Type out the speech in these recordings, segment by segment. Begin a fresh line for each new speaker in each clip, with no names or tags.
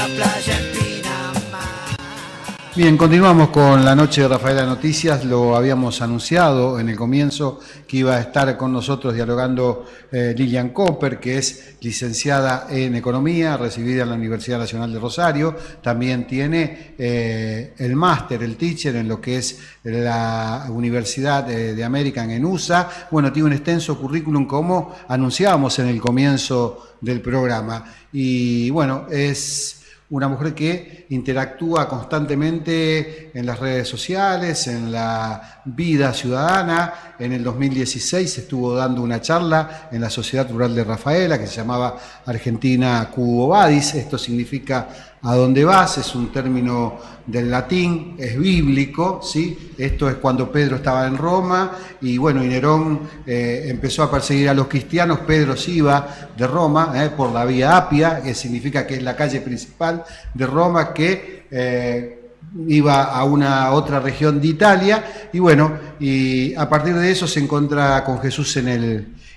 la playa en Pinamar.
Bien, continuamos con la noche de Rafaela Noticias. Lo habíamos anunciado en el comienzo que iba a estar con nosotros dialogando Lilian Cooper, que es licenciada en Economía, recibida en la Universidad Nacional de Rosario. También tiene el máster, el teacher en lo que es la Universidad de American en USA. Bueno, tiene un extenso currículum como anunciábamos en el comienzo del programa. Y bueno, es una mujer que interactúa constantemente en las redes sociales, en la vida ciudadana. En el 2016 estuvo dando una charla en la Sociedad Rural de Rafaela que se llamaba Argentina Quo Vadis. Esto significa ¿a dónde vas? Es un término del latín, es bíblico, ¿sí? Esto es cuando Pedro estaba en Roma y bueno, y Nerón empezó a perseguir a los cristianos. Pedro se iba de Roma por la Vía Apia, que significa que es la calle principal de Roma, que iba a una otra región de Italia, y bueno, y a partir de eso se encuentra con Jesús en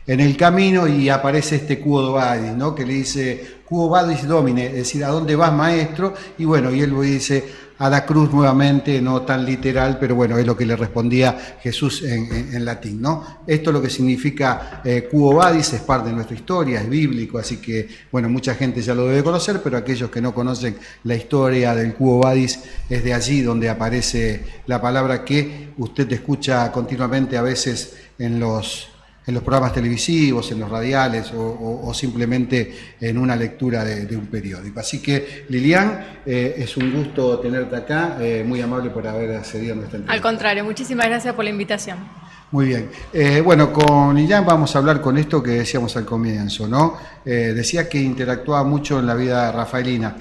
el camino y aparece este Quo Vadis, ¿no? Que le dice Quo Vadis Domine, es decir, ¿a dónde vas, maestro? Y bueno, y él le dice a la cruz nuevamente, no tan literal, pero bueno, es lo que le respondía Jesús en latín, ¿no? Esto es lo que significa Quo Vadis, es parte de nuestra historia, es bíblico, así que, bueno, mucha gente ya lo debe conocer, pero aquellos que no conocen la historia del Quo Vadis, es de allí donde aparece la palabra que usted escucha continuamente a veces en los programas televisivos, en los radiales o simplemente en una lectura de un periódico. Así que, Lilian, es un gusto tenerte acá, muy amable por haber accedido a nuestra entrevista.
Al contrario, muchísimas gracias por la invitación.
Muy bien. Bueno, con Lilian vamos a hablar con esto que decíamos al comienzo, ¿no? Decía que interactuaba mucho en la vida rafaelina.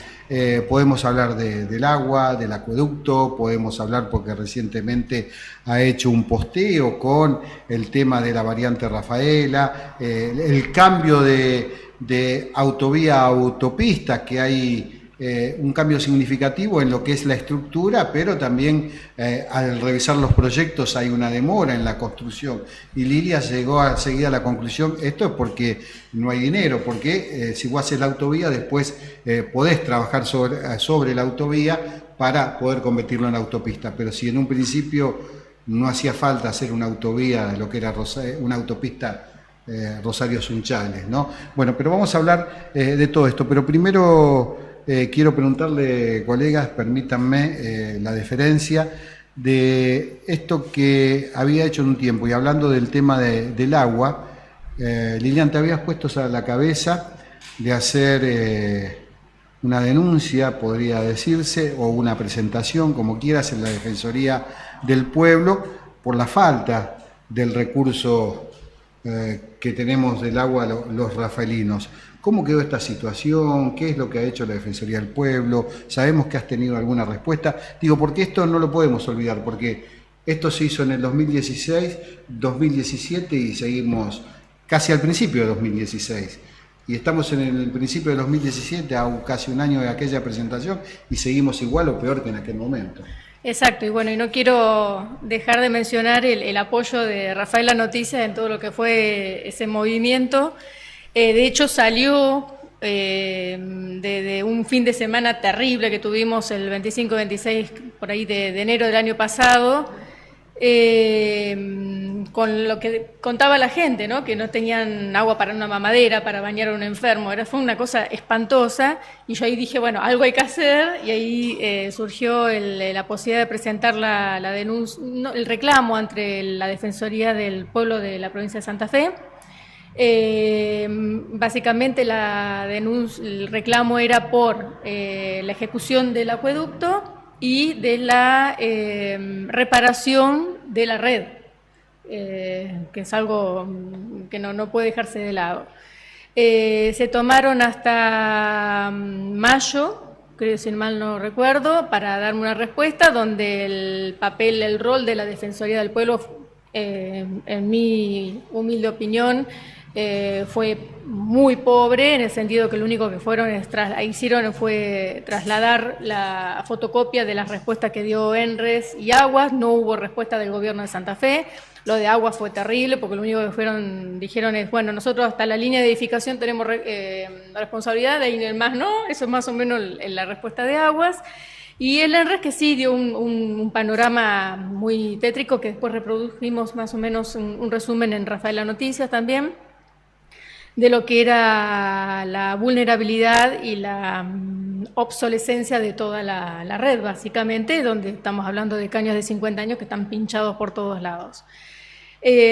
Podemos hablar del agua, del acueducto, podemos hablar porque recientemente ha hecho un posteo con el tema de la variante Rafaela, el cambio de autovía a autopista, que hay un cambio significativo en lo que es la estructura, pero también al revisar los proyectos hay una demora en la construcción. Y Lilia llegó seguida a la conclusión, esto es porque no hay dinero, porque si vos haces la autovía, después podés trabajar sobre la autovía para poder convertirlo en autopista. Pero si en un principio no hacía falta hacer una autovía, lo que era una autopista Rosario Sunchales, ¿no? Bueno, pero vamos a hablar de todo esto, pero primero quiero preguntarle, colegas, permítanme la deferencia de esto que había hecho en un tiempo, y hablando del tema del agua, Lilian, te habías puesto a la cabeza de hacer una denuncia, podría decirse, o una presentación, como quieras, en la Defensoría del Pueblo, por la falta del recurso que tenemos del agua los rafaelinos. ¿Cómo quedó esta situación? ¿Qué es lo que ha hecho la Defensoría del Pueblo? Sabemos que has tenido alguna respuesta. Digo, porque esto no lo podemos olvidar, porque esto se hizo en el 2016, 2017 y seguimos casi al principio de 2016. Y estamos en el principio de 2017, a casi un año de aquella presentación, y seguimos igual o peor que en aquel momento.
Exacto, y bueno, y no quiero dejar de mencionar el apoyo de Rafaela Noticias en todo lo que fue ese movimiento. De hecho, salió de un fin de semana terrible que tuvimos el 25-26 por ahí de enero del año pasado, con lo que contaba la gente, ¿no? Que no tenían agua para una mamadera, para bañar a un enfermo. Fue una cosa espantosa, y yo ahí dije, bueno, algo hay que hacer, y ahí surgió la posibilidad de presentar la denuncia, el reclamo ante la Defensoría del Pueblo de la provincia de Santa Fe. Básicamente el reclamo era por la ejecución del acueducto y de la reparación de la red, que es algo que no puede dejarse de lado. Se tomaron hasta mayo, creo, si mal no recuerdo, para darme una respuesta, donde el rol de la Defensoría del Pueblo, en mi humilde opinión, fue muy pobre, en el sentido que lo único que hicieron fue trasladar la fotocopia de las respuestas que dio ENRES y Aguas. No hubo respuesta del gobierno de Santa Fe. Lo de Aguas fue terrible, porque lo único que dijeron es, bueno, nosotros hasta la línea de edificación tenemos responsabilidad, de ahí en el más no. Eso es más o menos la respuesta de Aguas. Y el ENRES, que sí dio un panorama muy tétrico, que después reprodujimos más o menos un resumen en Rafaela Noticias también, de lo que era la vulnerabilidad y la obsolescencia de toda la red, básicamente, donde estamos hablando de caños de 50 años que están pinchados por todos lados.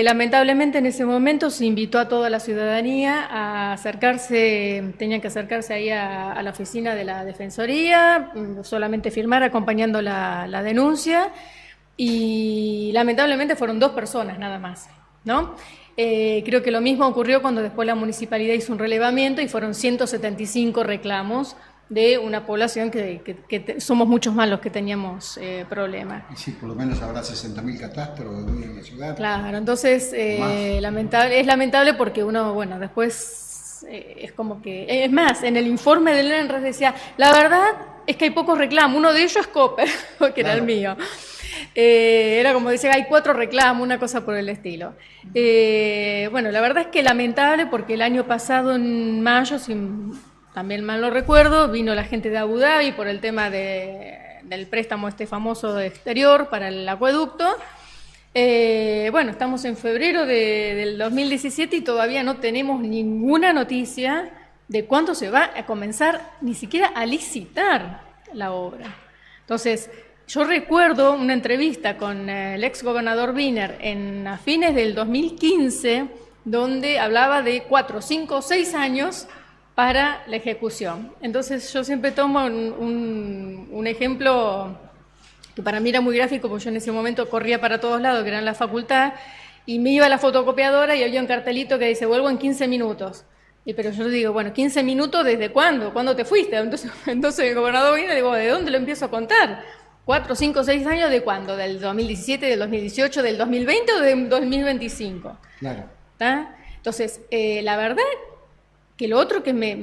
Lamentablemente en ese momento se invitó a toda la ciudadanía a acercarse, tenían que acercarse ahí a la oficina de la Defensoría, solamente firmar acompañando la denuncia, y lamentablemente fueron 2 personas nada más, ¿no? Creo que lo mismo ocurrió cuando después la municipalidad hizo un relevamiento y fueron 175 reclamos de una población que somos muchos más los que teníamos problemas.
Y sí, por lo menos habrá 60.000 catastros en la ciudad.
Claro, entonces es lamentable porque uno, bueno, después es como que... Es más, en el informe del ENRES decía, la verdad es que hay pocos reclamos, uno de ellos es Cooper, que era el mío. Era como decía, hay 4 reclamos, una cosa por el estilo. Bueno, la verdad es que lamentable porque el año pasado, en mayo, también mal lo recuerdo, vino la gente de Abu Dhabi por el tema del préstamo famoso exterior para el acueducto. Bueno, estamos en febrero del 2017 y todavía no tenemos ninguna noticia de cuándo se va a comenzar ni siquiera a licitar la obra. Entonces, yo recuerdo una entrevista con el ex gobernador Wiener a fines del 2015, donde hablaba de 4, 5, 6 años para la ejecución. Entonces yo siempre tomo un ejemplo que para mí era muy gráfico, porque yo en ese momento corría para todos lados, que era en la facultad, y me iba a la fotocopiadora y había un cartelito que dice, vuelvo en 15 minutos. Pero yo digo, bueno, 15 minutos, ¿desde cuándo? ¿Cuándo te fuiste? Entonces el gobernador viene y digo, ¿de dónde lo empiezo a contar? 4, 5, 6 años, ¿de cuándo? ¿Del 2017, del 2018, del 2020 o del 2025? Claro. ¿Tá? Entonces, la verdad que lo otro que me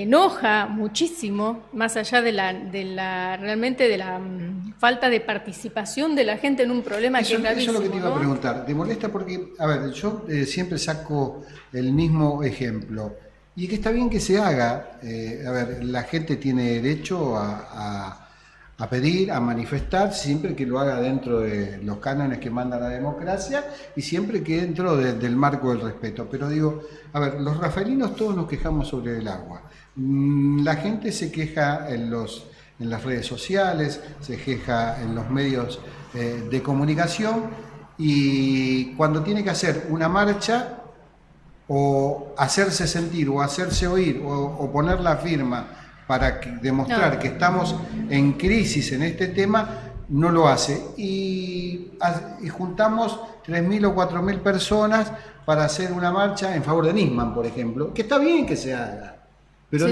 enoja muchísimo, más allá realmente de la falta de participación de la gente en un problema que es gravísimo. Eso es lo que te iba a preguntar. ¿Te molesta? Porque, a ver, yo siempre saco el mismo ejemplo. Y que está bien que se haga. A ver, la gente tiene derecho a pedir, a manifestar, siempre que lo haga dentro de los cánones que manda la democracia y siempre que dentro del marco del respeto. Pero digo, a ver, los rafaelinos todos nos quejamos sobre el agua. La gente se queja en las redes sociales, se queja en los medios de comunicación, y cuando tiene que hacer una marcha o hacerse sentir o hacerse oír o poner la firma para demostrar que estamos en crisis en este tema, no lo hace. Y juntamos 3.000 o 4.000 personas para hacer una marcha en favor de Nisman, por ejemplo, que está bien que se haga. Pero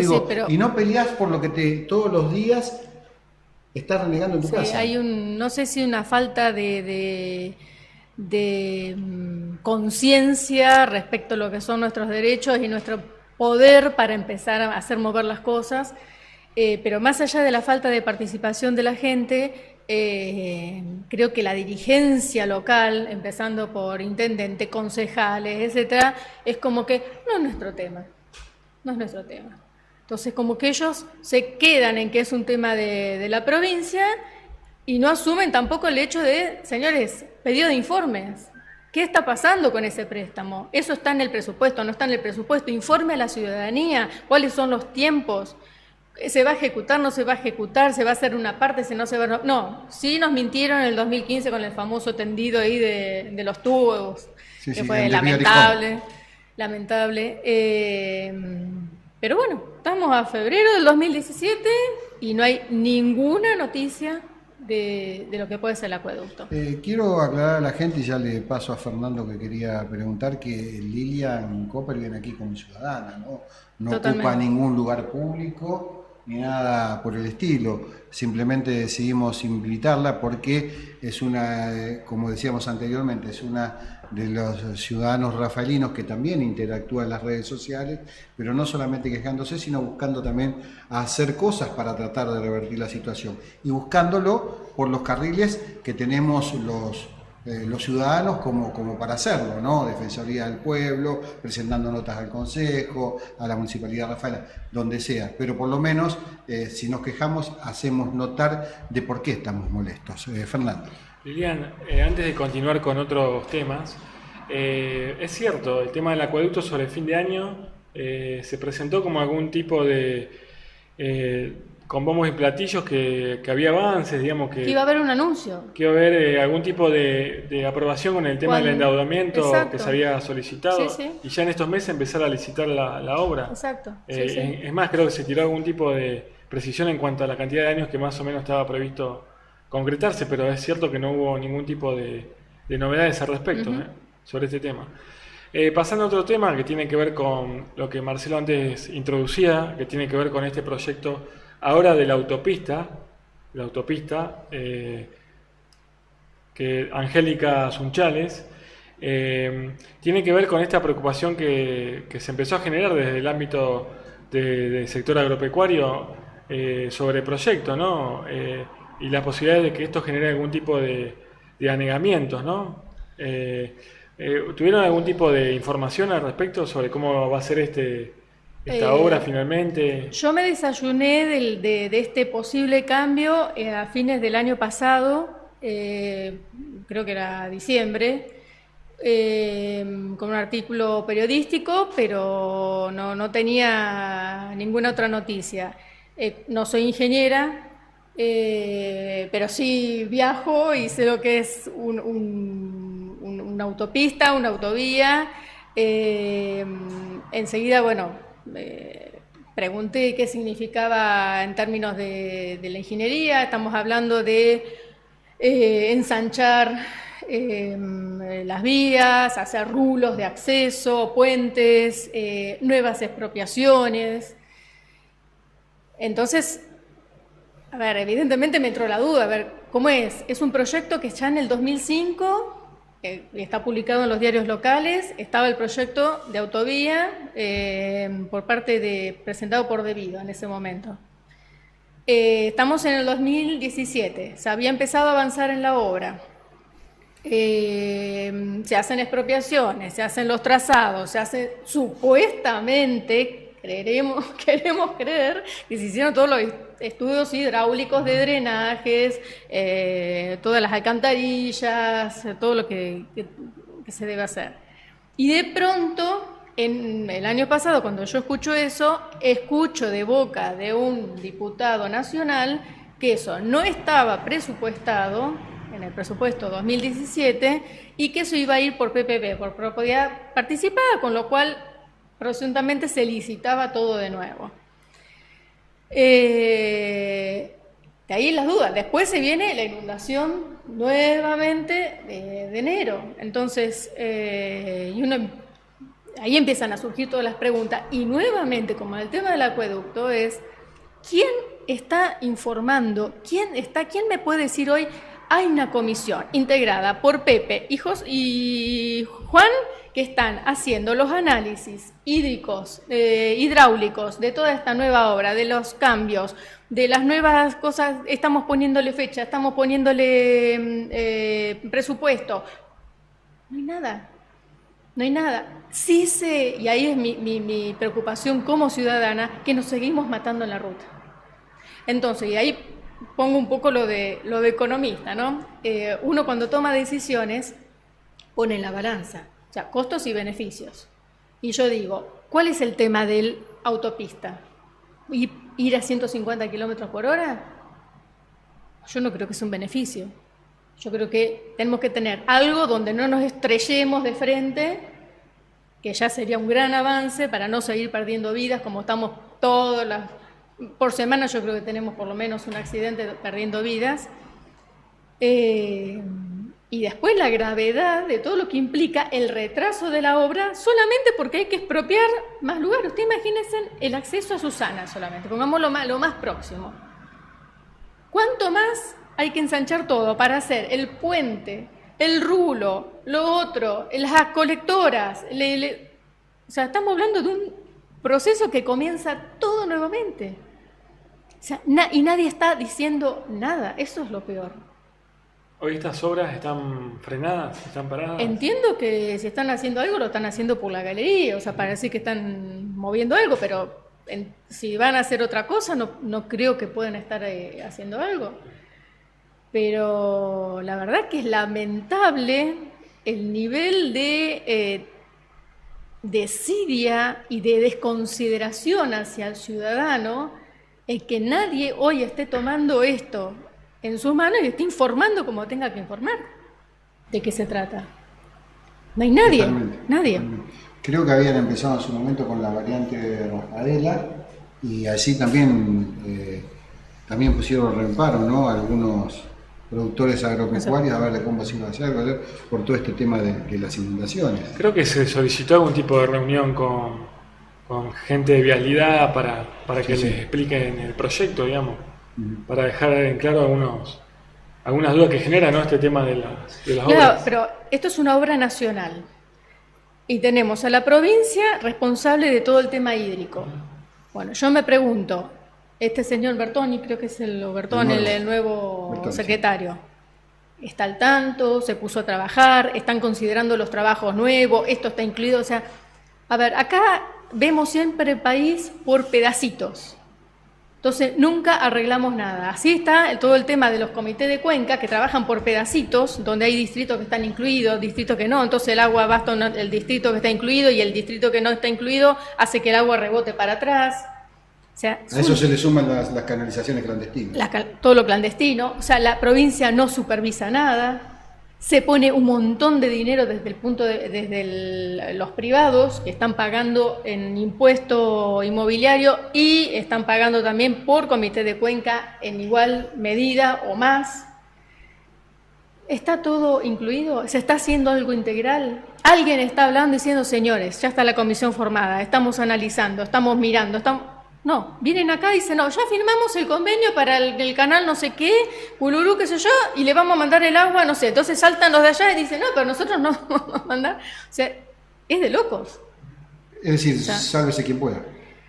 y no peleás por lo que todos los días estás renegando en tu casa. Hay no sé si una falta de conciencia respecto a lo que son nuestros derechos y nuestro poder para empezar a hacer mover las cosas, pero más allá de la falta de participación de la gente, creo que la dirigencia local, empezando por intendente, concejales, etcétera, es como que no es nuestro tema, no es nuestro tema. Entonces, como que ellos se quedan en que es un tema de la provincia y no asumen tampoco el hecho de, señores, pedido de informes. ¿Qué está pasando con ese préstamo? ¿Eso está en el presupuesto? ¿No está en el presupuesto? Informe a la ciudadanía. ¿Cuáles son los tiempos? ¿Se va a ejecutar? ¿No se va a ejecutar? ¿Se va a hacer una parte? ¿Se no se va a...? No, sí nos mintieron en el 2015 con el famoso tendido ahí de los tubos, que fue lamentable. Pero bueno, estamos a febrero del 2017 y no hay ninguna noticia de lo que puede ser el acueducto. Quiero aclarar a la gente, y ya le paso a Fernando que quería preguntar, que Lilian Cooper viene aquí como ciudadana, no ocupa ningún lugar público ni nada por el estilo. Simplemente decidimos invitarla porque es una, como decíamos anteriormente, es una
de los ciudadanos rafaelinos que también interactúan en las redes sociales, pero no solamente quejándose, sino buscando también hacer cosas para tratar de revertir la situación y buscándolo por los carriles que tenemos los ciudadanos como para hacerlo, ¿no? Defensoría del Pueblo, presentando notas al Consejo, a la Municipalidad de Rafaela, donde sea, pero por lo menos si nos quejamos hacemos notar de por qué estamos molestos. Fernando.
Lilian, antes de continuar con otros temas, es cierto, el tema del acueducto sobre el fin de año se presentó como algún tipo de con bombos y platillos que había avances, digamos que
iba a haber un anuncio.
Que iba a haber algún tipo de aprobación con el tema del endeudamiento. Exacto. Que se había solicitado. Sí, sí. Y ya en estos meses empezar a licitar la obra.
Exacto.
Es más, creo que se tiró algún tipo de precisión en cuanto a la cantidad de años que más o menos estaba previsto concretarse, pero es cierto que no hubo ningún tipo de novedades al respecto sobre este tema. Pasando a otro tema que tiene que ver con lo que Marcelo antes introducía, que tiene que ver con este proyecto ahora de la autopista que Angélica Sunchales, tiene que ver con esta preocupación que se empezó a generar desde el ámbito del sector agropecuario sobre el proyecto, ¿no? Y la posibilidad de que esto genere algún tipo de anegamientos, ¿no? ¿Tuvieron algún tipo de información al respecto sobre cómo va a ser esta obra finalmente?
Yo me desayuné de este posible cambio a fines del año pasado, creo que era diciembre, con un artículo periodístico, pero no tenía ninguna otra noticia. No soy ingeniera, pero sí viajo y sé lo que es una autopista, una autovía. Enseguida, pregunté qué significaba en términos de la ingeniería. Estamos hablando de ensanchar las vías, hacer rulos de acceso, puentes, nuevas expropiaciones. Entonces, a ver, evidentemente me entró la duda, a ver, ¿cómo es? Es un proyecto que ya en el 2005... está publicado en los diarios locales, estaba el proyecto de autovía presentado por Debido en ese momento. Estamos en el 2017, se había empezado a avanzar en la obra. Se hacen expropiaciones, se hacen los trazados, se hace supuestamente, queremos creer, que se hicieron todos los estudios hidráulicos de drenajes, todas las alcantarillas, todo lo que se debe hacer. Y de pronto, en el año pasado, cuando yo escucho eso, escucho de boca de un diputado nacional que eso no estaba presupuestado en el presupuesto 2017 y que eso iba a ir por PPP, por propiedad participada, con lo cual presuntamente se licitaba todo de nuevo. De ahí las dudas. Después se viene la inundación nuevamente de enero. Entonces, ahí empiezan a surgir todas las preguntas. Y nuevamente, como en el tema del acueducto, es ¿quién está informando? ¿Quién me puede decir hoy? Hay una comisión integrada por Pepe y Juan que están haciendo los análisis hidráulicos de toda esta nueva obra, de los cambios, de las nuevas cosas. Estamos poniéndole fecha, estamos poniéndole presupuesto. No hay nada. Sí sé, y ahí es mi preocupación como ciudadana, que nos seguimos matando en la ruta. Entonces, y ahí pongo un poco lo de economista, ¿no? Uno cuando toma decisiones pone en la balanza, o sea, costos y beneficios. Y yo digo, ¿cuál es el tema del autopista? ¿Ir a 150 kilómetros por hora? Yo no creo que sea un beneficio. Yo creo que tenemos que tener algo donde no nos estrellemos de frente, que ya sería un gran avance para no seguir perdiendo vidas como estamos por semana. Yo creo que tenemos por lo menos un accidente perdiendo vidas. Y después la gravedad de todo lo que implica el retraso de la obra solamente porque hay que expropiar más lugares. Usted imagínense el acceso a Susana solamente, pongámoslo lo más próximo. ¿Cuánto más hay que ensanchar todo para hacer el puente el rulo, lo otro, las colectoras. O sea, estamos hablando de un proceso que comienza todo nuevamente. O sea, y nadie está diciendo nada. Eso es lo peor.
¿Hoy estas obras están frenadas, están paradas?
Entiendo que si están haciendo algo, lo están haciendo por la galería, o sea, parece que están moviendo algo, pero si van a hacer otra cosa, no creo que puedan estar haciendo algo. Pero la verdad que es lamentable el nivel de desidia y de desconsideración hacia el ciudadano, el que nadie hoy esté tomando esto en sus manos y esté informando como tenga que informar. ¿De qué se trata? No hay nadie,
Totalmente,
nadie.
totalmente. Creo que habían empezado en su momento con la variante de Rafaela y así también pusieron reparo, ¿no? Algunos productores agropecuarios a ver de cómo se iba a hacer por todo este tema de las inundaciones.
Creo que se solicitó algún tipo de reunión con gente de vialidad para que les expliquen el proyecto, digamos, para dejar en claro algunas dudas que genera, ¿no?, este tema de las
Claro,
obras.
pero esto es una obra nacional y tenemos a la provincia responsable de todo el tema hídrico. Bueno, yo me pregunto, este señor Bertoni, creo que es el nuevo
Bertoni,
secretario, ¿está al tanto? ¿Se puso a trabajar? ¿Están considerando los trabajos nuevos? ¿Esto está incluido? O sea, a ver, acá vemos siempre el país por pedacitos. Entonces, nunca arreglamos nada. Así está todo el tema de los comités de cuenca que trabajan por pedacitos, donde hay distritos que están incluidos, distritos que no. Entonces, el agua basta el distrito que está incluido y el distrito que no está incluido hace que el agua rebote para atrás. O sea,
A eso se le suman las canalizaciones clandestinas.
todo lo clandestino. O sea, la provincia no supervisa nada. Se pone un montón de dinero desde los privados que están pagando en impuesto inmobiliario y están pagando también por comité de cuenca en igual medida o más. ¿Está todo incluido? ¿Se está haciendo algo integral? Alguien está hablando diciendo, señores, ya está la comisión formada, estamos analizando, estamos mirando, No, vienen acá y dicen, no, ya firmamos el convenio para el canal no sé qué, Ulurú, qué sé yo, y le vamos a mandar el agua, no sé. Entonces saltan los de allá y dicen, no, pero nosotros no vamos a mandar. O sea, es de locos.
Es decir, sálvese quien pueda.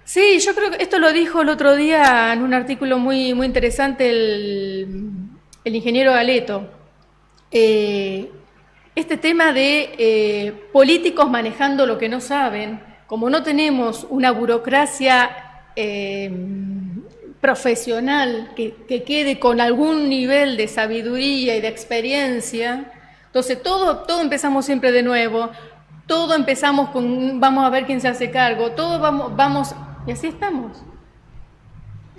Sí, yo creo que esto lo dijo el otro día en un artículo muy, muy interesante el ingeniero Galeto. Este tema de políticos manejando lo que no saben, como no tenemos una burocracia profesional que quede con algún nivel de sabiduría y de experiencia, entonces todo empezamos siempre de nuevo, todo empezamos con vamos a ver quién se hace cargo, todo vamos y así estamos,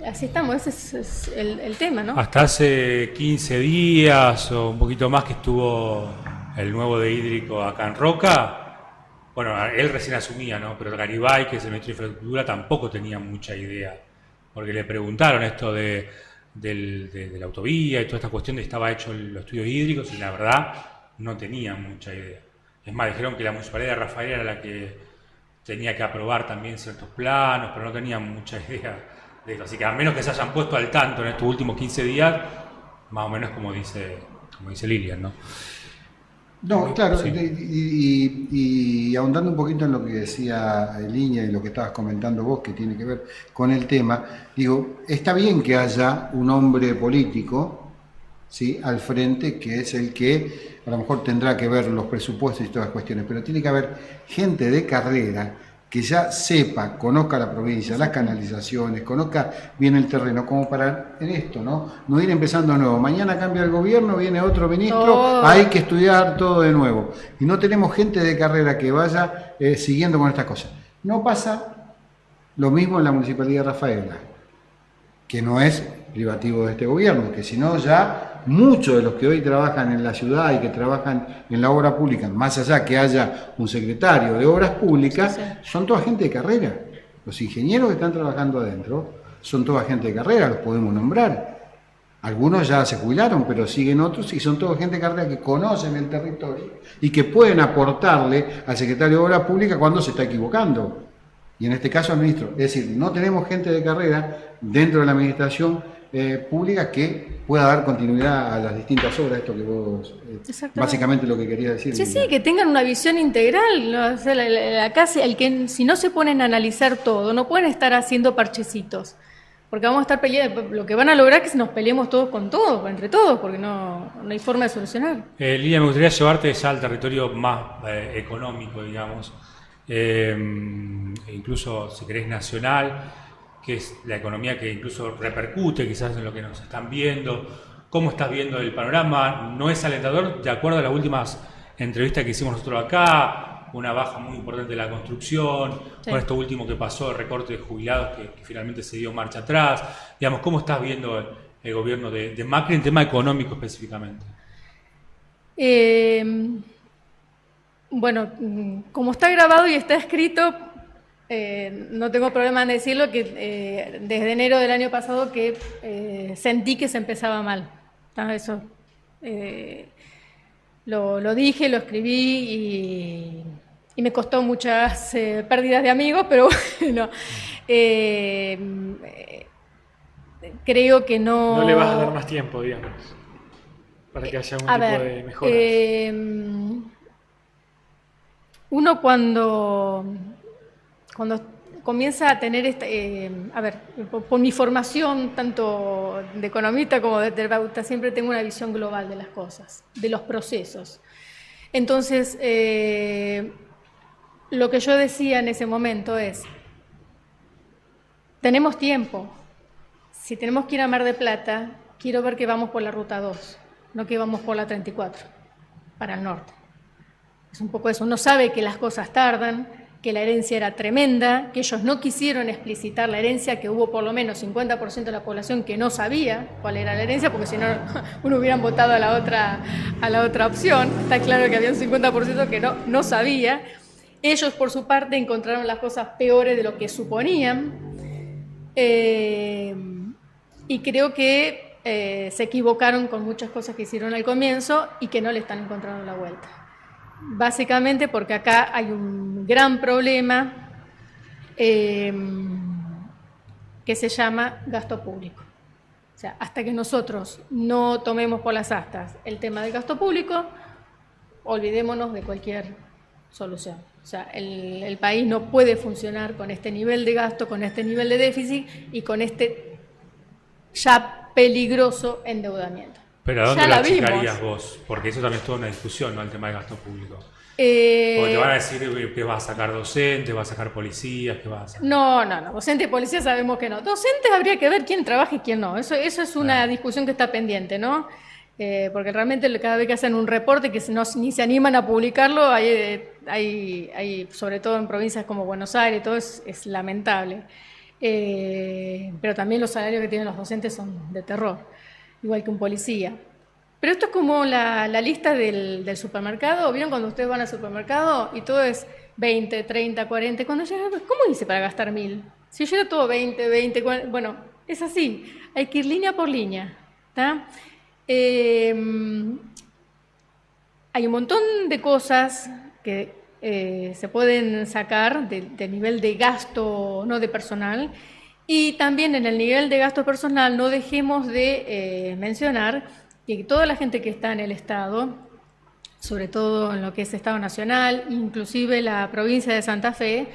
ese es el tema, ¿no?
Hasta hace 15 días o un poquito más que estuvo el nuevo de hídrico acá en Roca. Bueno, él recién asumía, ¿no? Pero el Garibay, que es el ministro de Infraestructura, tampoco tenía mucha idea. Porque le preguntaron esto de la autovía y toda esta cuestión de estaba hecho los estudios hídricos y la verdad no tenía mucha idea. Es más, dijeron que la municipalidad de Rafael era la que tenía que aprobar también ciertos planos, pero no tenían mucha idea de eso. Así que a menos que se hayan puesto al tanto en estos últimos 15 días, más o menos como dice Lilian, ¿no?
No, claro,
Sí.
y ahondando un poquito en lo que decía Liña y lo que estabas comentando vos, que tiene que ver con el tema, digo, está bien que haya un hombre político, ¿sí?, al frente, que es el que a lo mejor tendrá que ver los presupuestos y todas las cuestiones, pero tiene que haber gente de carrera que ya sepa, conozca la provincia, las canalizaciones, conozca bien el terreno, como para en esto, ¿no? No ir empezando de nuevo. Mañana cambia el gobierno, viene otro ministro, hay que estudiar todo de nuevo. Y no tenemos gente de carrera que vaya siguiendo con estas cosas. No pasa lo mismo en la Municipalidad de Rafaela, que no es privativo de este gobierno, que si no ya muchos de los que hoy trabajan en la ciudad y que trabajan en la obra pública, más allá que haya un secretario de obras públicas, son toda gente de carrera. Los ingenieros que están trabajando adentro son toda gente de carrera, los podemos nombrar. Algunos ya se jubilaron, pero siguen otros y son toda gente de carrera que conocen el territorio y que pueden aportarle al secretario de obras públicas cuando se está equivocando. Y en este caso al ministro. Es decir, no tenemos gente de carrera dentro de la administración pública que pueda dar continuidad a las distintas obras, esto que vos,
Exactamente.
básicamente lo que querías decir.
Sí, que tengan una visión integral, ¿no? O sea, acá si no se ponen a analizar todo, no pueden estar haciendo parchecitos, porque vamos a estar peleando, lo que van a lograr es que nos peleemos todos con todos, entre todos, porque no hay forma de solucionar.
Lilia, me gustaría llevarte ya al territorio más económico, digamos, incluso si querés nacional, que es la economía que incluso repercute quizás en lo que nos están viendo. ¿Cómo estás viendo el panorama? ¿No es alentador? De acuerdo a las últimas entrevistas que hicimos nosotros acá, una baja muy importante de la construcción,
Sí.
con esto último que pasó, el recorte de jubilados que finalmente se dio marcha atrás. Digamos, ¿cómo estás viendo el gobierno de Macri en tema económico específicamente?
Bueno, como está grabado y está escrito, no tengo problema en decirlo, que desde enero del año pasado que sentí que se empezaba mal. Eso lo dije, lo escribí y me costó muchas pérdidas de amigos, pero bueno, creo que no...
No le vas a dar más tiempo, digamos, para que haya algún tipo de mejoras.
Uno cuando comienza a tener por mi formación tanto de economista como de terapeuta, siempre tengo una visión global de las cosas, de los procesos. Entonces, lo que yo decía en ese momento es, tenemos tiempo. Si tenemos que ir a Mar del Plata, quiero ver que vamos por la Ruta 2, no que vamos por la 34, para el norte. Es un poco eso. Uno sabe que las cosas tardan, que la herencia era tremenda, que ellos no quisieron explicitar la herencia, que hubo por lo menos 50% de la población que no sabía cuál era la herencia, porque si no, uno hubieran votado a la otra opción. Está claro que había un 50% que no sabía. Ellos, por su parte, encontraron las cosas peores de lo que suponían. Y creo que se equivocaron con muchas cosas que hicieron al comienzo y que no le están encontrando la vuelta. Básicamente porque acá hay un gran problema que se llama gasto público. O sea, hasta que nosotros no tomemos por las astas el tema del gasto público, olvidémonos de cualquier solución. O sea, el país no puede funcionar con este nivel de gasto, con este nivel de déficit y con este ya peligroso endeudamiento.
Pero ¿a dónde
Ya
la
la vimos.
achicarías vos? Porque eso también es toda una discusión, ¿no? El tema del gasto público. Porque te van a decir que vas a sacar docentes, vas a sacar policías, que vas a sacar...
No. Docente y policía sabemos que no. Docentes habría que ver quién trabaja y quién no. Eso es una discusión que está pendiente, ¿no? Porque realmente cada vez que hacen un reporte que ni se animan a publicarlo, hay sobre todo en provincias como Buenos Aires, todo es lamentable. Pero también los salarios que tienen los docentes son de terror, igual que un policía. Pero esto es como la lista del supermercado. ¿Vieron cuando ustedes van al supermercado y todo es 20, 30, 40? Cuando llega, ¿cómo hice para gastar 1.000? Si yo era todo 20, 40, bueno, es así. Hay que ir línea por línea, ¿está? Hay un montón de cosas que se pueden sacar del nivel de gasto, no de personal, y también en el nivel de gasto personal no dejemos de mencionar que toda la gente que está en el Estado, sobre todo en lo que es Estado Nacional, inclusive la provincia de Santa Fe,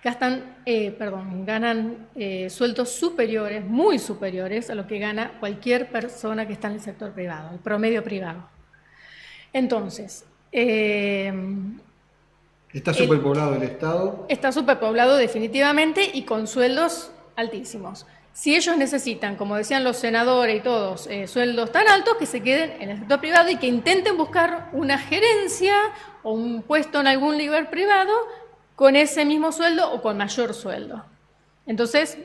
ganan sueldos superiores, muy superiores a lo que gana cualquier persona que está en el sector privado, el promedio privado. Entonces,
¿está superpoblado el Estado?
está superpoblado definitivamente y con sueldos altísimos. Si ellos necesitan, como decían los senadores y todos, sueldos tan altos, que se queden en el sector privado y que intenten buscar una gerencia o un puesto en algún lugar privado con ese mismo sueldo o con mayor sueldo. Entonces,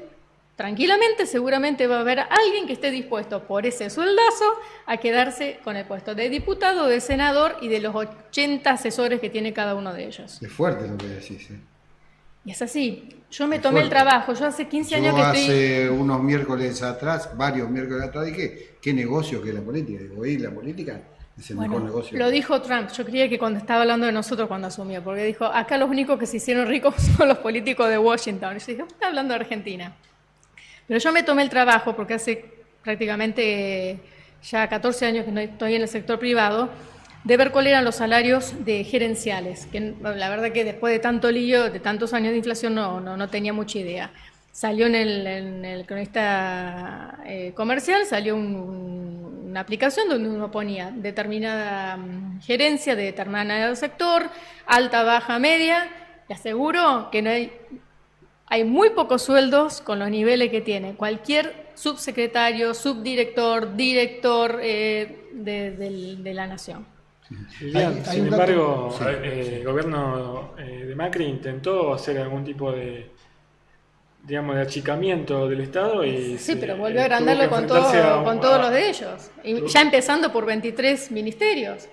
tranquilamente, seguramente va a haber alguien que esté dispuesto por ese sueldazo a quedarse con el puesto de diputado, de senador y de los 80 asesores que tiene cada uno de ellos.
Es fuerte lo que decís, ¿eh?
Y es así. Yo me
Es
tomé el
fuerte.
trabajo. Yo hace 15 años que estoy...
hace unos miércoles atrás, varios miércoles atrás, dije, ¿qué negocio que es la política? Digo, ¿y la política? Es el mejor negocio.
Lo dijo Trump. Yo creía que cuando estaba hablando de nosotros cuando asumió, porque dijo, acá los únicos que se hicieron ricos son los políticos de Washington. Y yo dije, está hablando de Argentina. Pero yo me tomé el trabajo porque hace prácticamente ya 14 años que no estoy en el sector privado, de ver cuáles eran los salarios de gerenciales, que la verdad que después de tanto lío, de tantos años de inflación, no tenía mucha idea. Salió en el cronista comercial, salió una aplicación donde uno ponía determinada gerencia de determinado sector, alta, baja, media. Le aseguro que no hay muy pocos sueldos con los niveles que tiene cualquier subsecretario, subdirector, director de la nación.
Lilian,
Hay
sin
un dato-
embargo,
sí,
el gobierno de Macri intentó hacer algún tipo de, digamos, de achicamiento del Estado y
Sí, pero
tuvo
volvió a
que
agrandarlo
enfrentarse
con todos los de ellos. Y ya empezando por 23 ministerios.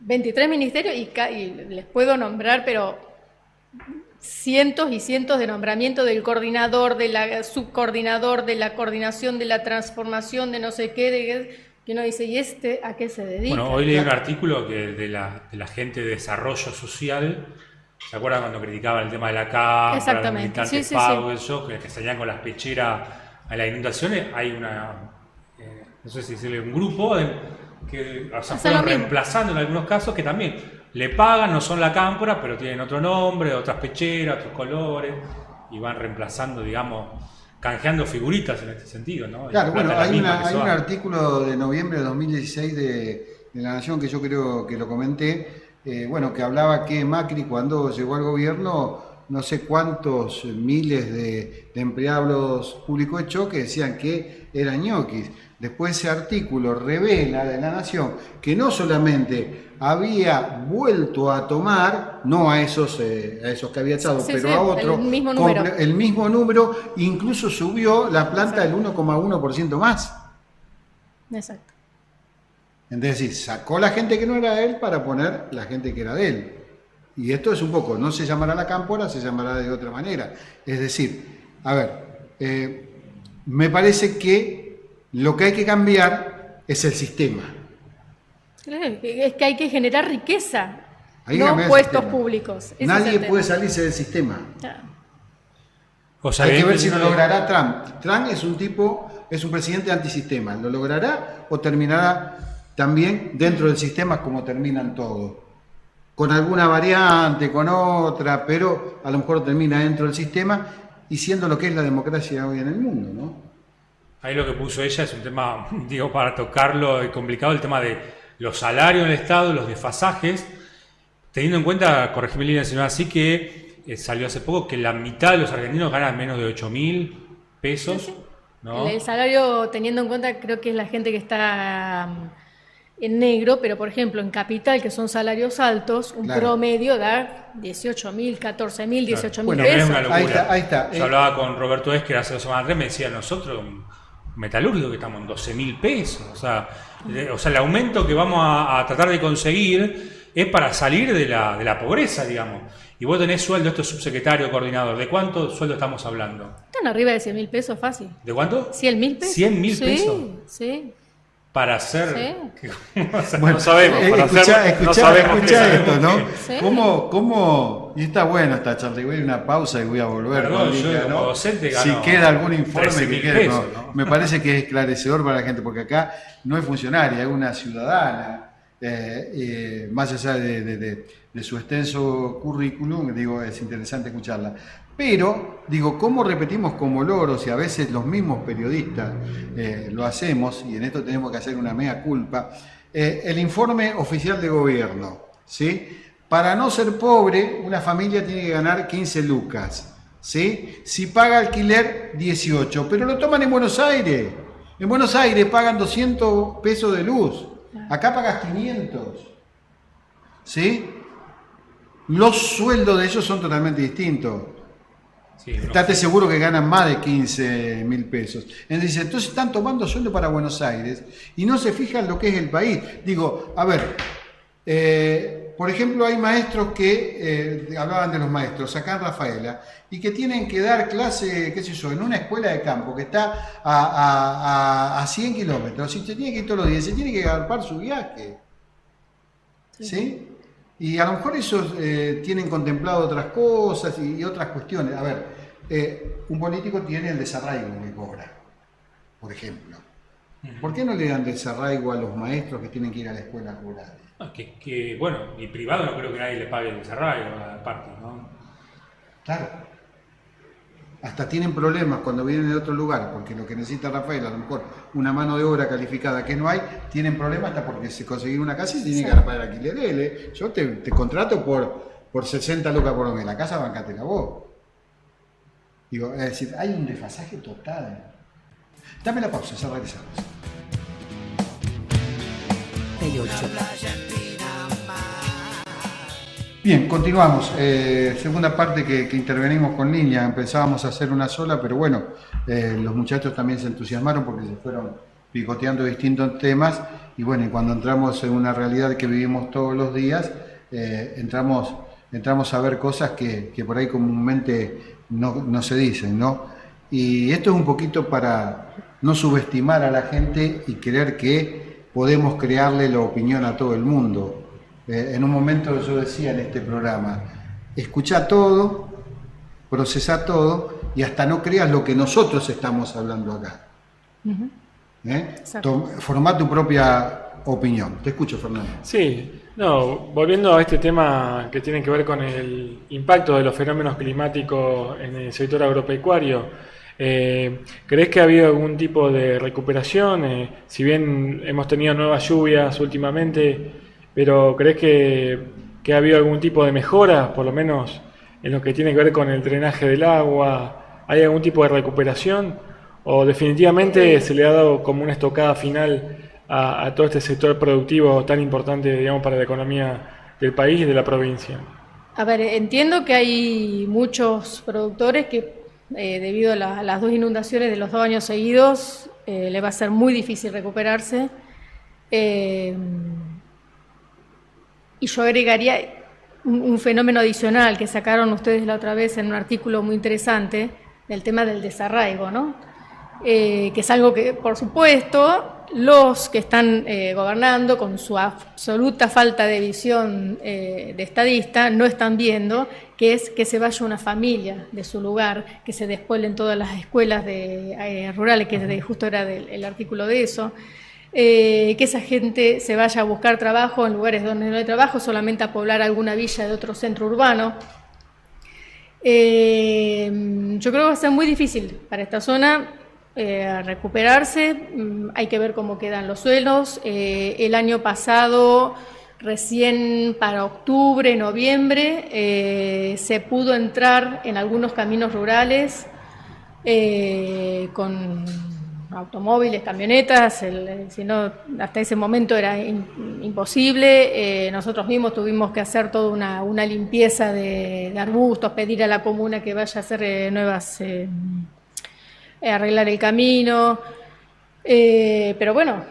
23 ministerios y les puedo nombrar, pero cientos y cientos de nombramientos del coordinador, de la subcoordinador, de la coordinación, de la transformación, de no sé qué, que uno dice, ¿y este a qué se dedica?
Bueno, hoy leí un artículo que de la gente de desarrollo social. ¿Se acuerdan cuando criticaban el tema de la cámara, los
Exactamente,
militantes
sí,
pagos, eso, que salían con las pecheras a las inundaciones? Hay no sé si decirle, un grupo que fueron reemplazando en algunos casos que también le pagan, no son la cámpora, pero tienen otro nombre, otras pecheras, otros colores, y van reemplazando, digamos, canjeando figuritas en este sentido, ¿no?
Claro,
Y
bueno,
plata la
hay
misma que se
un
va.
artículo de noviembre de 2016 de La Nación que yo creo que lo comenté, bueno, que hablaba que Macri cuando llegó al gobierno, no sé cuántos miles de empleados públicos echó que decían que eran ñoquis. Después ese artículo revela de La Nación que no solamente había vuelto a tomar, no a esos que había echado,
Sí,
pero
sí,
a otro,
el mismo número.
el mismo número, incluso subió la planta del 1,1% más.
Exacto.
Es decir, sacó la gente que no era de él para poner la gente que era de él. Y esto es un poco, no se llamará la cámpora, se llamará de otra manera. Es decir, a ver, me parece que lo que hay que cambiar es el sistema.
Es que hay que generar riqueza,
Hay que
no
cambiar el
puestos
sistema.
públicos. Ese es
Nadie
el tema.
puede salirse del sistema.
Ya.
O sea,
Hay que ver si lo
evidentemente-
logrará Trump. Trump es un presidente antisistema. ¿Lo logrará o terminará también dentro del sistema como terminan todos? Con alguna variante, con otra, pero a lo mejor termina dentro del sistema y siendo lo que es la democracia hoy en el mundo, ¿no?
Ahí lo que puso ella es un tema, digo, para tocarlo complicado, el tema de los salarios del Estado, los desfasajes, teniendo en cuenta, corregime Lina, si no es así, que salió hace poco que la mitad de los argentinos ganan menos de 8.000 pesos,
Sí.
¿no?
El salario, teniendo en cuenta, creo que es la gente que está en negro, pero por ejemplo en Capital, que son salarios altos, un
Claro.
promedio da 18.000, 14.000, 18.000
Bueno,
pesos.
es una locura.
Ahí está.
Yo hablaba con Roberto Esquer hace 2 semanas atrás, me decía, nosotros, un metalúrgico, que estamos en 12.000 pesos. O sea, el aumento que vamos a tratar de conseguir es para salir de la pobreza, digamos. Y vos tenés sueldo, esto es subsecretario, coordinador. ¿De cuánto sueldo estamos hablando?
Están arriba de 100.000 pesos fácil.
¿De cuánto?
100.000 pesos.
100.000
Sí,
pesos.
Sí.
Para hacer...
Bueno,
no sabemos, para hacer- no sabemos qué
escuchá
sabemos
esto, ¿no?
Sí.
¿Cómo? Y está bueno esta charla, voy a ir a una pausa y voy a volver.
Perdón,
con
yo
Lica,
como docente
si
gano
queda algún informe
13.000
que quede,
pesos, ¿no?
me parece que es esclarecedor para la gente, porque acá no es funcionaria, es una ciudadana, más allá de su extenso currículum, digo, es interesante escucharla. Pero, digo, ¿cómo repetimos como loros y a veces los mismos periodistas lo hacemos, y en esto tenemos que hacer una mea culpa, el informe oficial de gobierno, ¿sí? Para no ser pobre, una familia tiene que ganar 15 lucas, ¿sí? Si paga alquiler, 18, pero lo toman en Buenos Aires. En Buenos Aires pagan 200 pesos de luz, acá pagas 500, ¿sí? Los sueldos de ellos son totalmente distintos.
Sí, no.
Estate seguro que ganan más de 15.000 pesos. Entonces están tomando sueldo para Buenos Aires y no se fijan lo que es el país. Digo, a ver, por ejemplo, hay maestros que, hablaban de los maestros acá en Rafaela, y que tienen que dar clase, qué sé yo, en una escuela de campo que está a 100 kilómetros, y se tiene que ir todos los días, se tiene que agarpar su viaje. ¿Sí? Y a lo mejor esos tienen contemplado otras cosas y otras cuestiones. A ver, un político tiene el desarraigo que cobra, por ejemplo. ¿Por qué no le dan desarraigo a los maestros que tienen que ir a la escuela rural?
Bueno, y privado no creo que nadie le pague el desarraigo, aparte, ¿no?
Claro. Hasta tienen problemas cuando vienen de otro lugar, porque lo que necesita Rafael, a lo mejor una mano de obra calificada que no hay, tienen problemas hasta porque se conseguir una casa y tienen que pagar alquiler él. Yo te contrato por 60 lucas por mes, la casa bancátela vos. Digo, es decir, hay un desfasaje total. Dame la pausa, ya regresamos. Bien, continuamos. Segunda parte que intervenimos con Lilia. Empezábamos a hacer una sola, pero bueno, los muchachos también se entusiasmaron porque se fueron picoteando distintos temas. Y bueno, y cuando entramos en una realidad que vivimos todos los días, entramos a ver cosas que por ahí comúnmente no se dicen, ¿no? Y esto es un poquito para no subestimar a la gente y creer que podemos crearle la opinión a todo el mundo. En un momento yo decía en este programa, escuchá todo, procesá todo y hasta no creas lo que nosotros estamos hablando acá. Formá tu propia opinión. Te escucho, Fernando.
Sí, volviendo a este tema que tiene que ver con el impacto de los fenómenos climáticos en el sector agropecuario, ¿crees que ha habido algún tipo de recuperación? Si bien hemos tenido nuevas lluvias últimamente, pero ¿crees que ha habido algún tipo de mejora, por lo menos en lo que tiene que ver con el drenaje del agua? ¿Hay algún tipo de recuperación? ¿O definitivamente se le ha dado como una estocada final a todo este sector productivo tan importante, digamos, para la economía del país y de la provincia?
A ver, entiendo que hay muchos productores que debido a las dos inundaciones de los 2 años seguidos le va a ser muy difícil recuperarse. Y yo agregaría un fenómeno adicional que sacaron ustedes la otra vez en un artículo muy interesante, del tema del desarraigo, ¿no? Que es algo que, por supuesto, los que están gobernando con su absoluta falta de visión de estadista no están viendo, que es que se vaya una familia de su lugar, que se despuelen todas las escuelas rurales, que justo era el artículo de eso. Que esa gente se vaya a buscar trabajo en lugares donde no hay trabajo, solamente a poblar alguna villa de otro centro urbano. Yo creo que va a ser muy difícil para esta zona recuperarse. Hay que ver cómo quedan los suelos. El año pasado, recién para octubre, noviembre, se pudo entrar en algunos caminos rurales con automóviles, camionetas, si no, hasta ese momento era imposible. Nosotros mismos tuvimos que hacer toda una limpieza de arbustos, pedir a la comuna que vaya a hacer arreglar el camino. Pero bueno,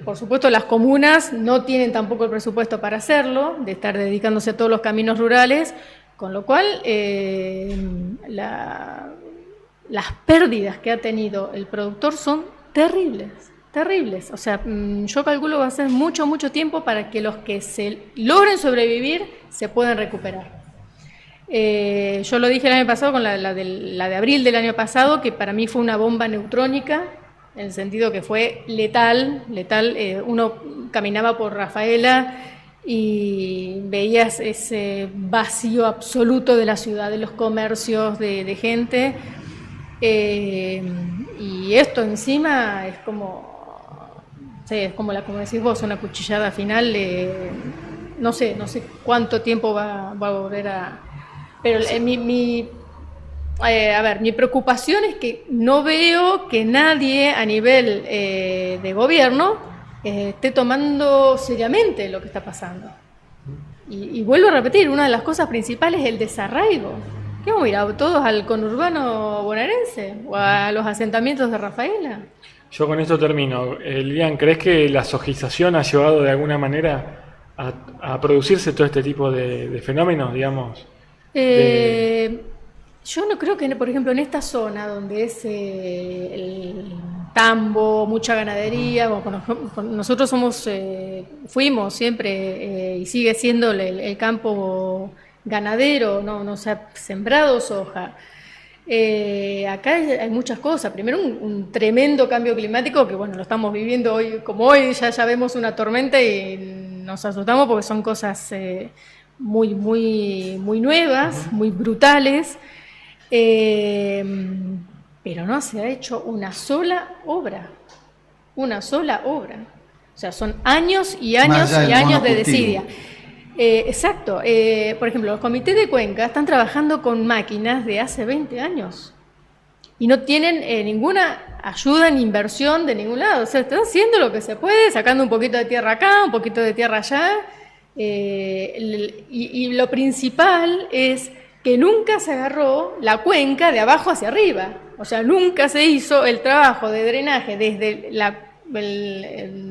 por supuesto las comunas no tienen tampoco el presupuesto para hacerlo, de estar dedicándose a todos los caminos rurales, con lo cual las pérdidas que ha tenido el productor son terribles. O sea, yo calculo que va a ser mucho tiempo para que los que se logren sobrevivir se puedan recuperar. Yo lo dije el año pasado con la de abril del año pasado, que para mí fue una bomba neutrónica, en el sentido que fue letal. Uno caminaba por Rafaela y veías ese vacío absoluto de la ciudad, de los comercios, de gente. Y esto encima es como como decís vos, una cuchillada final. No sé cuánto tiempo va a volver a... Pero mi preocupación es que no veo que nadie a nivel de gobierno esté tomando seriamente lo que está pasando. Y vuelvo a repetir, una de las cosas principales es el desarraigo. ¿Qué vamos a ir a todos al conurbano bonaerense o a los asentamientos de Rafaela?
Yo con esto termino. Lilian, ¿crees que la sojización ha llevado de alguna manera a producirse todo este tipo de fenómenos, digamos?
Yo no creo que, por ejemplo, en esta zona donde es el tambo, mucha ganadería, nosotros fuimos siempre y sigue siendo el campo ganadero, no se ha sembrado soja. Acá hay muchas cosas. Primero, un tremendo cambio climático que, bueno, lo estamos viviendo hoy, como hoy ya vemos una tormenta y nos asustamos porque son cosas muy, muy, muy nuevas, muy brutales. Pero no se ha hecho una sola obra. Una sola obra. O sea, son años y años y años de desidia. Exacto. Por ejemplo, los comités de Cuenca están trabajando con máquinas de hace 20 años y no tienen ninguna ayuda ni inversión de ningún lado. O sea, están haciendo lo que se puede, sacando un poquito de tierra acá, un poquito de tierra allá. Y lo principal es que nunca se agarró la cuenca de abajo hacia arriba. O sea, nunca se hizo el trabajo de drenaje desde la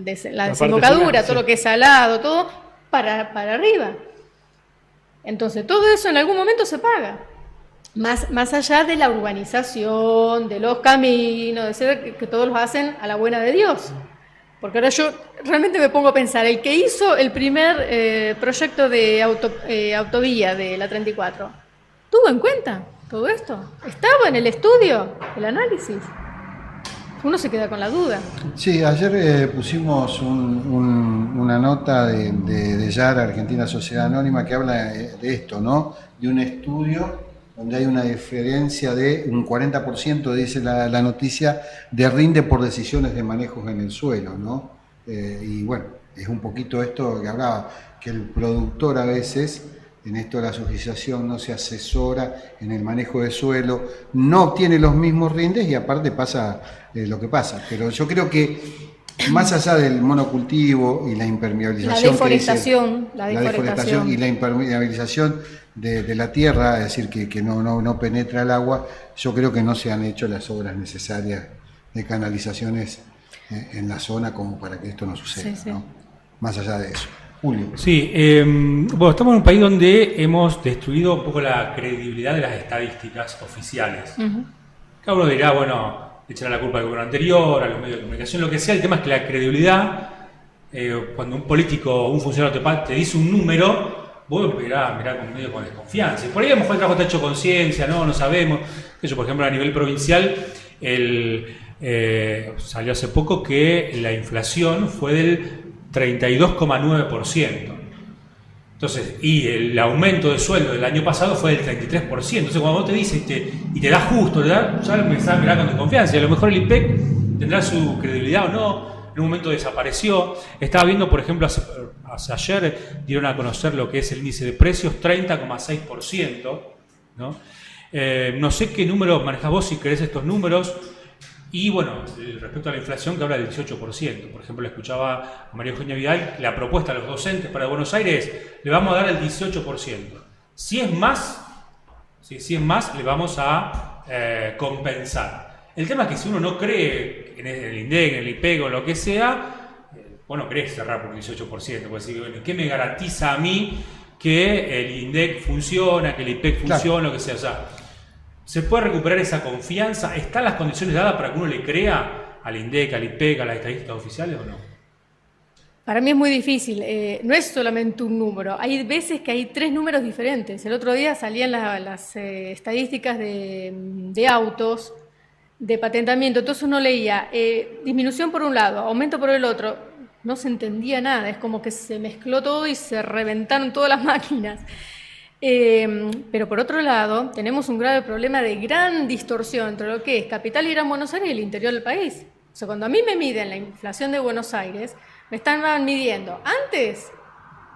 desembocadura, todo lo que es salado, todo para arriba. Entonces, todo eso en algún momento se paga. Más allá de la urbanización, de los caminos, de ser que todos los hacen a la buena de Dios. Porque ahora yo realmente me pongo a pensar, el que hizo el primer proyecto de autovía de la 34, ¿tuvo en cuenta todo esto? ¿Estaba en el estudio, el análisis? Uno se queda con la duda.
Sí, ayer pusimos una nota de YAR, Argentina Sociedad Anónima, que habla de esto, ¿no? De un estudio donde hay una diferencia de un 40%, dice la noticia, de rinde por decisiones de manejos en el suelo, ¿no? Y bueno, es un poquito esto que hablaba, que el productor a veces, en esto de la subsidización, no se asesora en el manejo de suelo, no obtiene los mismos rindes y aparte pasa lo que pasa. Pero yo creo que más allá del monocultivo y la impermeabilización,
la deforestación
y la impermeabilización de la tierra, es decir, que no penetra el agua, yo creo que no se han hecho las obras necesarias de canalizaciones en la zona como para que esto no suceda, sí. ¿No? Más allá de eso. Julio.
Sí, bueno, estamos en un país donde hemos destruido un poco la credibilidad de las estadísticas oficiales. Cada uno dirá, bueno, echará la culpa al gobierno anterior, a los medios de comunicación, lo que sea. El tema es que la credibilidad, cuando un político o un funcionario te dice un número, vos mirá con medio con desconfianza. Y por ahí a lo mejor el trabajo está hecho conciencia, no sabemos. Eso, por ejemplo, a nivel provincial, salió hace poco que la inflación fue del 32,9%. Entonces, y el aumento de sueldo del año pasado fue del 33%. Entonces, cuando vos te dices y te da justo, ya empezás a mirar con desconfianza. Y a lo mejor el IPEC tendrá su credibilidad o no. En un momento desapareció. Estaba viendo, por ejemplo, hace ayer dieron a conocer lo que es el índice de precios, 30,6%. ¿No? No sé qué números manejás vos, si querés estos números. Y bueno, respecto a la inflación, que habla del 18%. Por ejemplo, le escuchaba a María Eugenia Vidal, la propuesta a los docentes para Buenos Aires, le vamos a dar el 18%. Si es más, le vamos a compensar. El tema es que si uno no cree en el INDEC, en el IPEC o lo que sea, vos no querés cerrar por el 18%. Pues decir, bueno, ¿qué me garantiza a mí que el INDEC funciona, que el IPEC funciona, lo que sea? O sea, ¿se puede recuperar esa confianza? ¿Están las condiciones dadas para que uno le crea al INDEC, al IPEC, a las estadísticas oficiales o no?
Para mí es muy difícil. No es solamente un número. Hay veces que hay 3 números diferentes. El otro día salían las estadísticas de autos, de patentamiento. Entonces uno leía disminución por un lado, aumento por el otro. No se entendía nada. Es como que se mezcló todo y se reventaron todas las máquinas. Pero por otro lado, tenemos un grave problema de gran distorsión entre lo que es Capital y Gran Buenos Aires y el interior del país. O sea, cuando a mí me miden la inflación de Buenos Aires, me están midiendo antes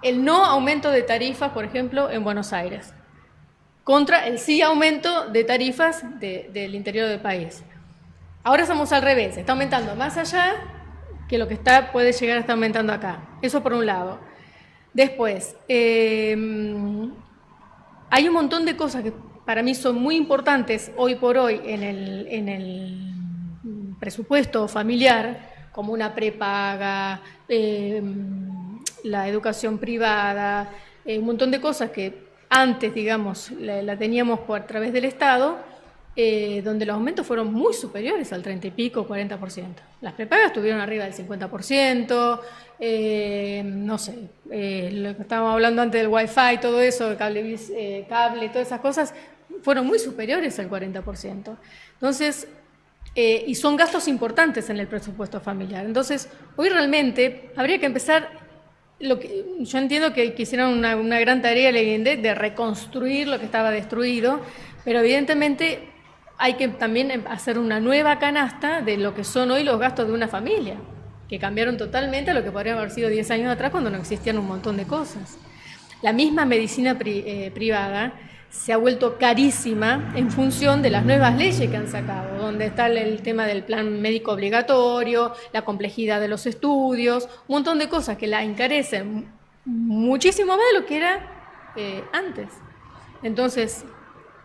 el no aumento de tarifas, por ejemplo, en Buenos Aires, contra el sí aumento de tarifas del interior del país. Ahora estamos al revés, está aumentando más allá que lo que puede llegar a estar aumentando acá. Eso por un lado. Después, hay un montón de cosas que para mí son muy importantes hoy por hoy en el presupuesto familiar, como una prepaga, la educación privada, un montón de cosas que antes, digamos, la teníamos a través del Estado, donde los aumentos fueron muy superiores al 30 y pico, 40%. Las prepagas estuvieron arriba del 50%, no sé, lo que estábamos hablando antes del Wi-Fi, todo eso, cable, todas esas cosas, fueron muy superiores al 40%. Entonces, y son gastos importantes en el presupuesto familiar. Entonces, hoy realmente habría que empezar, yo entiendo que hicieron una gran tarea el INDEC de reconstruir lo que estaba destruido, pero evidentemente hay que también hacer una nueva canasta de lo que son hoy los gastos de una familia, que cambiaron totalmente a lo que podrían haber sido 10 años atrás cuando no existían un montón de cosas. La misma medicina privada se ha vuelto carísima en función de las nuevas leyes que han sacado, donde está el tema del plan médico obligatorio, la complejidad de los estudios, un montón de cosas que la encarecen muchísimo más de lo que era antes. Entonces,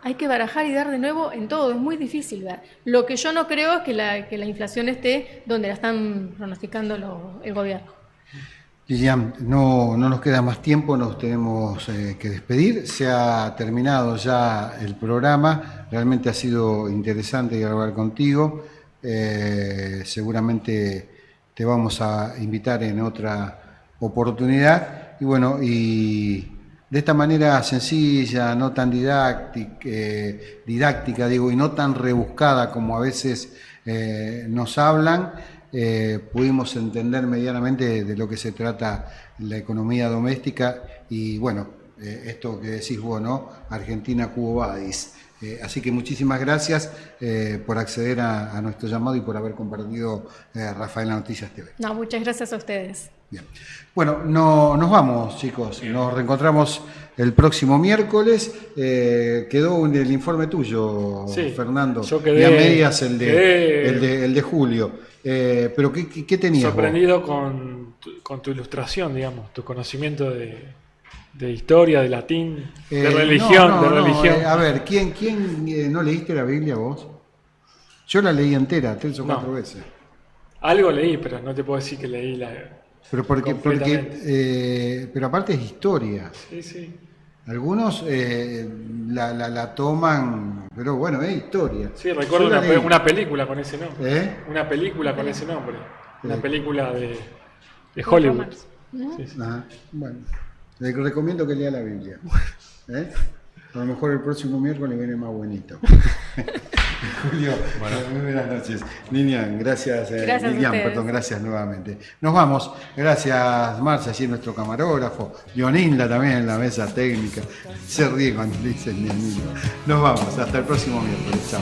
hay que barajar y dar de nuevo en todo, es muy difícil ver. Lo que yo no creo es que la inflación esté donde la están pronosticando el gobierno.
Lilian, no nos queda más tiempo, nos tenemos que despedir. Se ha terminado ya el programa, realmente ha sido interesante dialogar contigo. Seguramente te vamos a invitar en otra oportunidad. Y bueno, y de esta manera sencilla, no tan didáctica, digo, y no tan rebuscada como a veces nos hablan, pudimos entender medianamente de lo que se trata la economía doméstica y bueno, esto que decís vos, ¿no? Argentina Quo Vadis. Así que muchísimas gracias por acceder a nuestro llamado y por haber compartido Rafaela Noticias TV.
No, muchas gracias a ustedes.
Bien. Bueno, nos vamos, chicos. Nos reencontramos el próximo miércoles. Quedó el informe tuyo, sí, Fernando.
Yo quedé,
y a medias el de julio. Pero ¿qué tenías
sorprendido con tu ilustración, digamos, tu conocimiento de historia, de latín, de religión.
A ver, ¿quién no leíste la Biblia vos? Yo la leí entera, 3 o 4 veces.
Algo leí, pero no te puedo decir que leí la...
Pero pero aparte es historia.
Sí, sí.
Algunos la toman, pero bueno, es historia.
Sí, recuerdo una película con ese nombre. Una película con ese nombre. Una película de Hollywood. Sí, sí.
Ajá. Bueno, le recomiendo que lea la Biblia. A lo mejor el próximo miércoles viene más bonito. Julio, muy buenas noches. Lilian, gracias. Gracias nuevamente. Nos vamos. Gracias, Marcia, allí nuestro camarógrafo. Leoninda también en la mesa técnica. Se ríe cuando le dicen Leoninda. Nos vamos. Hasta el próximo miércoles. Chao.